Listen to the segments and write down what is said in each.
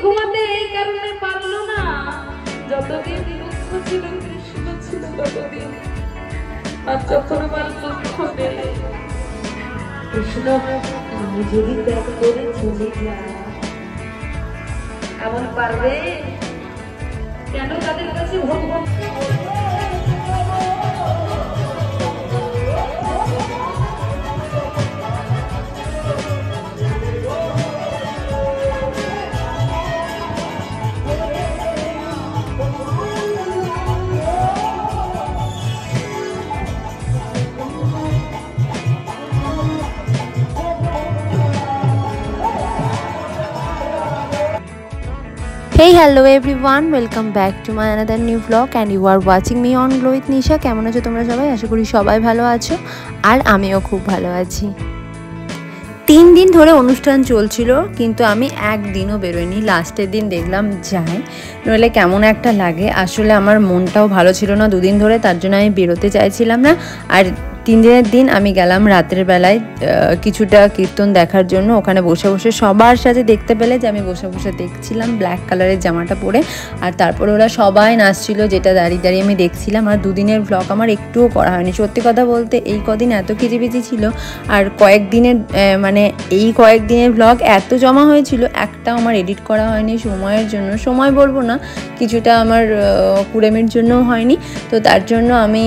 ঘুমাতে এই কারণে পারলো না, যতদিন দুঃখ ছিল কৃষ্ণ ছিল ততদিন, আর যখন আমার দুঃখ নেই কৃষ্ণ আমি যদি ত্যাগ করে চলে যাই, এমন পারবে কেন তাদের কাছে ভগবান? Hey hello everyone, welcome back to my another new vlog and you are watching me on Glow with Nisha। কেমন আছো তোমরা সবাই? আশা করি সবাই ভালো আছো আর আমিও খুব ভালো আছি। 3 দিন ধরে অনুষ্ঠান চলছিল কিন্তু আমি একদিনও বেরোইনি। লাস্টের দিন দেখলাম যাই, নইলে কেমন একটা লাগে। আসলে আমার মনটাও ভালো ছিল না 2 দিন ধরে, তার জন্য আমি বেরোতে চাইছিলাম না। আর 3 দিনের দিন আমি গেলাম রাতের বেলায় কিছুটা কীর্তন দেখার জন্য। ওখানে বসে বসে সবার সাথে দেখতে পেলে যে আমি বসে বসে দেখছিলাম ব্ল্যাক কালারের জামাটা পরে। আর তারপরে ওরা সবাই নাচছিল, যেটা দাঁড়িয়ে দাঁড়িয়ে আমি দেখছিলাম। আর 2 দিনের ব্লগ আমার একটুও করা হয়নি। সত্যি কথা বলতে এই কদিন এত খিচিবিচি ছিল, আর কয়েকদিনের এই কয়েকদিনের ব্লগ এত জমা হয়েছিল, একটাও আমার এডিট করা হয়নি সময়ের জন্য। সময় বলবো না, কিছুটা আমার কুড়েমির জন্যও হয়নি। তো তার জন্য আমি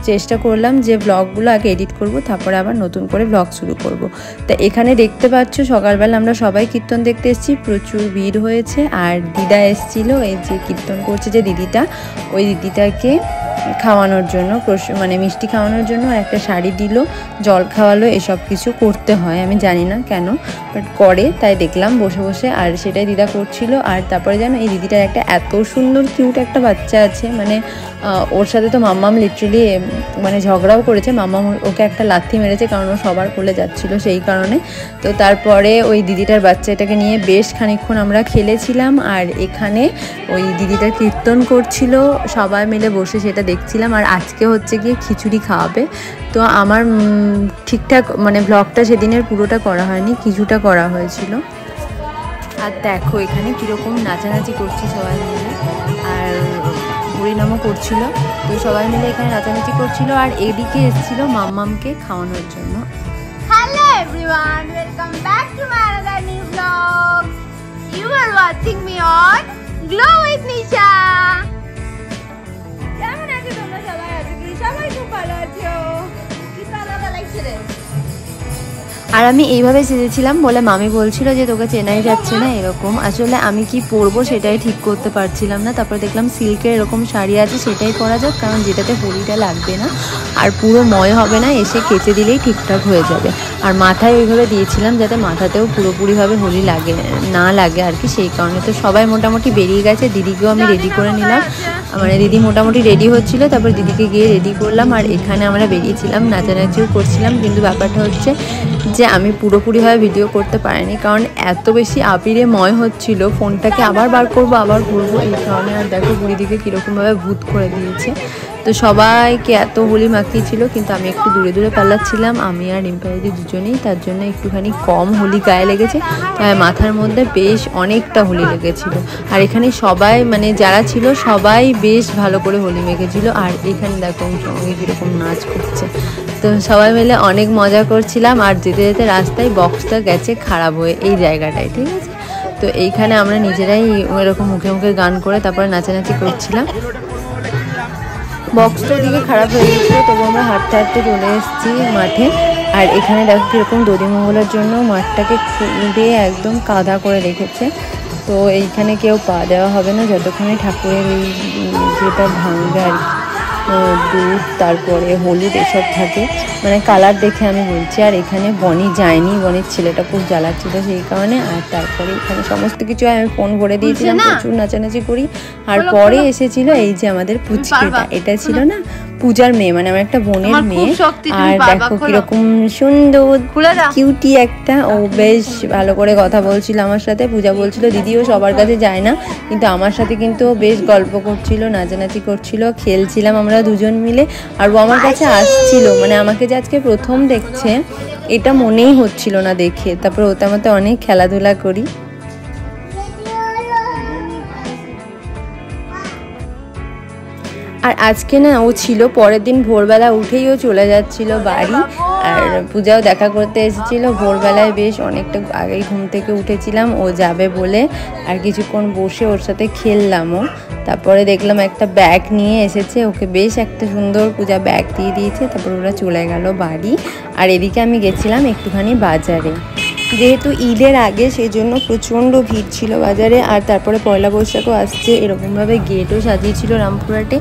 চেষ্টা করলাম যে ব্লগগুলো আগে এডিট করব, তারপরে আবার নতুন করে ব্লগ শুরু করব। তা এখানে দেখতে পাচ্ছ সকালবেলা আমরা সবাই কীর্তন দেখতে এসেছি, প্রচুর ভিড় হয়েছে। আর দিদা এসেছিল, এই যে কীর্তন করছে যে দিদিটা, ওই দিদিটাকে খাওয়ানোর জন্য, মিষ্টি খাওয়ানোর জন্য। আর একটা শাড়ি দিল, জল খাওয়ালো, এসব কিছু করতে হয়, আমি জানি না কেন, বাট করে, তাই দেখলাম বসে বসে। আর সেটাই দিদা করছিল। আর তারপরে জানো এই দিদিটার একটা এত সুন্দর কিউট একটা বাচ্চা আছে, ওর সাথে তো মাম্মাম লিটারালি ঝগড়াও করেছে। মাম্মাম ওকে একটা লাথি মেরেছে, কারণ ও সবার কোলে যাচ্ছিল সেই কারণে। তো তারপরে ওই দিদিটার বাচ্চাটাকে নিয়ে বেশ খানিকক্ষণ আমরা খেলেছিলাম। আর এখানে ওই দিদিটা কীর্তন করছিল, সবাই মিলে বসে সেটা দেখছিলাম। আর আজকে হচ্ছে গিয়ে খিচুড়ি খাওয়াবে। তো আমার ঠিকঠাক ব্লগটা সেদিনের পুরোটা করা হয়নি, কিছুটা করা হয়েছিল। আর দেখো এখানে কীরকম নাচানাচি করছি সবাই মিলে, আর হরিনামও করছিল। তো সবাই মিলে এখানে নাচানাচি করছিল। আর এদিকে এসেছিল মাম্মামকে খাওয়ানোর জন্য। Hello everyone, welcome back to my another new vlog. You are watching me on Glow with Nisha. কেমন আছো তোমরা সবাই? আশা করি সবাই খুব ভালো আছো। কি আলাদা লাগছে রে? আর আমি এইভাবে সেজেছিলাম বলে মামি বলছিল যে তোকে চেনাই যাচ্ছে না এরকম। আসলে আমি কি পরবো সেটাই ঠিক করতে পারছিলাম না। তারপর দেখলাম সিল্কের এরকম শাড়ি আছে, সেটাই পরা যাক, কারণ যেটাতে হোলিটা লাগবে না আর পুরো ময় হবে না, এসে কেচে দিলেই ঠিকঠাক হয়ে যাবে। আর মাথায় ওইভাবে দিয়েছিলাম যাতে মাথাতেও পুরোপুরিভাবে হোলি না লাগে আর কি, সেই কারণে। তো সবাই মোটামুটি বেরিয়ে গেছে, দিদিকেও আমি রেডি করে নিলাম। দিদি মোটামুটি রেডি হচ্ছিল, তারপর দিদিকে গিয়ে রেডি করলাম। আর এখানে আমরা বেরিয়েছিলাম, নাচানাচিও করছিলাম। কিন্তু ব্যাপারটা হচ্ছে যে আমি পুরোপুরিভাবে ভিডিও করতে পারিনি, কারণ এত বেশি আবিরে ময় হচ্ছিল, ফোনটাকে আবার বার করবো আবার ঘুরবো এই কারণে। আর দেখো বুড়িদিকে কীরকমভাবে ভূত করে দিয়েছে। তো সবাইকে এত হোলি মাখিয়েছিল, কিন্তু আমি একটু দূরে দূরে পালাচ্ছিলাম, আমি আর রিম্পা দিদি দুজনেই। তার জন্য একটুখানি কম হোলি গায়ে লেগেছে, তাই মাথার মধ্যে বেশ অনেকটা হোলি লেগেছিল। আর এখানে সবাই যারা ছিল সবাই বেশ ভালো করে হোলি মেখেছিল। আর এখানে দেখো সঙ্গে কীরকম নাচ করছে। তো সবাই মিলে অনেক মজা করছিলাম। আর যেতে যেতে রাস্তায় বক্সটা গেছে খারাপ হয়ে এই জায়গাটায়, ঠিক আছে। তো এইখানে আমরা নিজেরাই এরকম মুখে মুখে গান করে তারপরে নাচানাচি করছিলাম। বক্সটা দিকে খারাপ হয়ে গেছিলো, তবু আমরা হাঁটতে হাঁটতে চলে এসেছি মাঠে। আর এখানে দেখো কীরকম দধিমঙ্গলের জন্য মাঠটাকে দিয়ে একদম কাদা করে রেখেছে। তো এইখানে কেউ পা দেওয়া হবে না যতক্ষণে ঠাকুরের এই যেটা ভাঙবে আর কি, দুধ তারপরে হলুদ এসব থাকে, কালার দেখে আমি বলছি। আর এখানে বনি যায়নি, বনির ছেলেটা খুব জ্বালাচ্ছিল সেই কারণে। আর তারপরে এখানে সমস্ত কিছু আমি ফোন ভরে দিয়েছিলাম, প্রচুর নাচানাচি করি। আর পরে এসেছিল এই যে আমাদের পুচকিটা, এটা ছিল না পূজার মেয়ে, আমার একটা বোনের মেয়ে। আর দেখো কিরকম সুন্দর কিউটি একটা, ও বেশ ভালো করে কথা বলছিল আমার সাথে। পূজা বলছিল দিদিও সবার কাছে যায় না, কিন্তু আমার সাথে কিন্তু বেশ গল্প করছিল, নাচানাচি করছিল, খেলছিলাম আমরা দুজন মিলে। আর ও আমার কাছে আসছিল, আমাকে যে আজকে প্রথম দেখছে এটা মনেই হচ্ছিল না দেখে। তারপর ওতে আমাতে অনেক খেলাধুলা করি। আর আজকে না ও ছিল, পরের দিন ভোরবেলা উঠেই ও চলে যাচ্ছিল বাড়ি। আর পূজাও দেখা করতে এসেছিল ভোরবেলায়, বেশ অনেকটা আগেই ঘুম থেকে উঠেছিলাম ও যাবে বলে। আর কিছুক্ষণ বসে ওর সাথে খেললামও। তারপরে দেখলাম একটা ব্যাগ নিয়ে এসেছে, ওকে বেশ একটা সুন্দর পূজা ব্যাগ দিয়ে দিয়েছে। তারপর ওরা চলে গেল বাড়ি। আর এদিকে আমি গেছিলাম একটুখানি বাজারে, যেহেতু ঈদের আগে সেই জন্য প্রচণ্ড ভিড় ছিল বাজারে। আর তারপরে পয়লা বৈশাখও আসছে, এরকমভাবে গেটও সাজিয়েছিল রামপুরহাটে,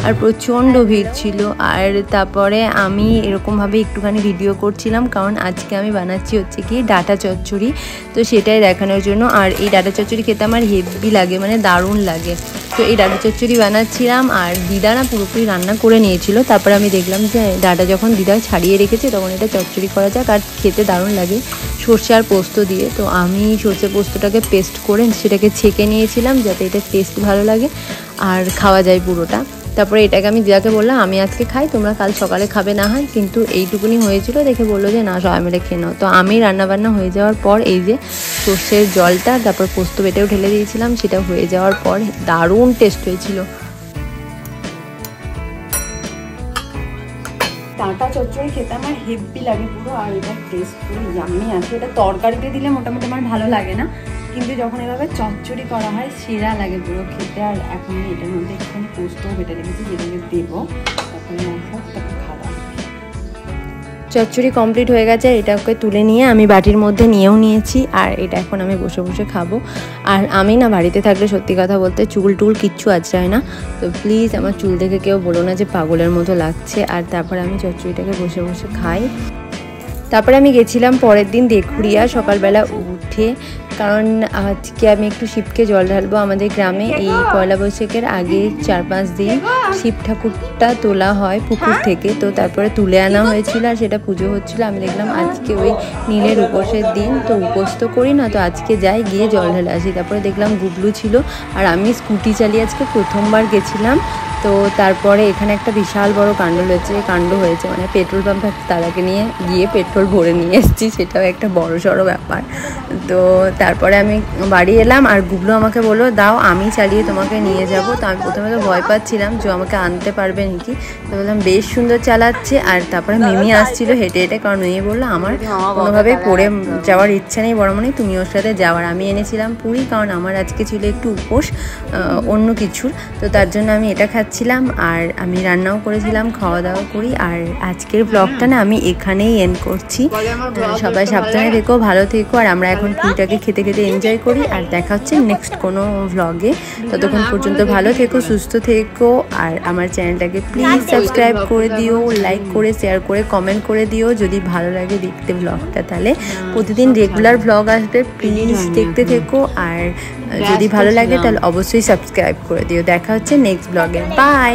আর প্রচণ্ড ভিড় ছিল। আর তারপরে আমি এরকমভাবে একটুখানি ভিডিও করছিলাম, কারণ আজকে আমি বানাচ্ছি হচ্ছে কি ডাটা চচ্চড়ি, তো সেটাই দেখানোর জন্য। আর এই ডাটা চচ্চড়ি খেতে আমার হেভি লাগে, মানে দারুণ লাগে। তো এই ডাটা চচ্চড়ি বানাচ্ছিলাম, আর দিদা না পুরোপুরি রান্না করে নিয়েছিল। তারপরে আমি দেখলাম যে ডাটা যখন দিদা ছাড়িয়ে রেখেছে তখন এটা চচ্চড়ি করা যাক, আর খেতে দারুণ লাগে সর্ষে আর পোস্ত দিয়ে। তো আমি সর্ষে পোস্তটাকে পেস্ট করে সেটাকে ছেঁকে নিয়েছিলাম, যাতে এটা টেস্ট ভালো লাগে আর খাওয়া যায় পুরোটা। তারপরে এটাকে আমি দিদাকে বললাম আমি আজকে খাই, তোমরা কাল সকালে খাবে না হয়। কিন্তু এইটুকুনি হয়েছিল দেখে বললো যে না সবাই মিলে খেয়ে নাও। তো আমি রান্নাবান্না হয়ে যাওয়ার পর এই যে সর্ষের জলটা, তারপর পোস্ত বেটেও ঢেলে দিয়েছিলাম, সেটা হয়ে যাওয়ার পর দারুণ টেস্ট হয়েছিল। ডাঁটা চচ্চড়ি খেতে আমার হেভি লাগে পুরো, আর এটা টেস্ট পুরো ইয়াম্মি আছে। এটা তরকারিতে দিলে মোটামুটি আমার ভালো লাগে না, কিন্তু যখন এভাবে চচ্চড়ি করা হয় সেরা লাগে পুরো খেতে। আর এখন আমি এটার মধ্যে একটুখানি পোস্তও বেটে রেখেছি, যেটাকে দেবো তারপরে খাওয়া। চচ্চড়ি কমপ্লিট হয়ে গেছে, এটাকে তুলে নিয়ে আমি বাটির মধ্যে নিয়েও নিয়েছি। আর এটা এখন আমি বসে বসে খাবো। আর আমি না বাড়িতে থাকলে সত্যি কথা বলতে চুল টুল কিচ্ছু আঁচড়ায় না, তো প্লিজ আমার চুল দেখে কেউ বলো না যে পাগলের মতো লাগছে। আর তারপরে আমি চচ্চড়িটাকে বসে বসে খাই। তারপরে আমি গেছিলাম পরের দিন দেখুড়িয়া সকালবেলা উঠে, কারণ আজকে আমি একটু শিবকে জল ঢালবো। আমাদের গ্রামে এই পয়লা বৈশাখের আগে 4-5 দিন শিব ঠাকুরটা তোলা হয় পুকুর থেকে, তো তারপরে তুলে আনা হয়েছিল আর সেটা পুজো হচ্ছিল। আমি দেখলাম আজকে ওই নীলের উপোসের দিন, তো উপোস তো করি না, তো আজকে যাই গিয়ে জল ঢালে আসি। তারপরে দেখলাম গুবলু ছিল, আর আমি স্কুটি চালিয়ে আজকে প্রথমবার গেছিলাম। তো তারপরে এখানে একটা বিশাল বড় কাণ্ড হয়েছে, মানে পেট্রোল পাম্প দাদাকে নিয়ে গিয়ে পেট্রোল ভরে নিয়ে এসেছি, সেটাও একটা বড় সড়ো ব্যাপার। তো তারপরে আমি বাড়ি এলাম, আর গুবলু আমাকে বললো দাও আমি চালিয়ে তোমাকে নিয়ে যাব। তো আমি প্রথমে তো ভয় পাচ্ছিলাম যে আমাকে আনতে পারবে নাকি, তো বললাম বেশ সুন্দর চালাচ্ছে। আর তারপরে মিমি আসছিল হেঁটে হেঁটে, কারণ মিমি বললো আমার কোনোভাবে পড়ে যাওয়ার ইচ্ছা নেই, বড় মনে তুমি ওর সাথে যাওয়ার। আমি এনেছিলাম পুরি, কারণ আমার আজকে ছিল একটু উপোস অন্য কিছুর, তো তার জন্য আমি এটা খাচ্ছিলাম। আর আমি রান্নাও করেছিলাম, খাওয়া দাওয়া করি। আর আজকের ব্লগটা না আমি এখানেই এন্ড করছি। সবাই সাবধানে থেকো, ভালো থেকো। আর আমরা এখন পুরিটাকে খেতে খেতে এনজয় করি। আর দেখা হচ্ছে নেক্সট কোনো ব্লগে। ততক্ষণ পর্যন্ত ভালো থেকো, সুস্থ থেকো। আর আমার চ্যানেলটাকে প্লিজ সাবস্ক্রাইব করে দিও, লাইক করে শেয়ার করে কমেন্ট করে দিও যদি ভালো লাগে দেখতে ব্লগটা। তাহলে প্রতিদিন রেগুলার ব্লগ আসবে, প্লিজ দেখতে থেকো। আর যদি ভালো লাগে তাহলে অবশ্যই সাবস্ক্রাইব করে দিও। দেখা হচ্ছে নেক্সট ব্লগে, বাই।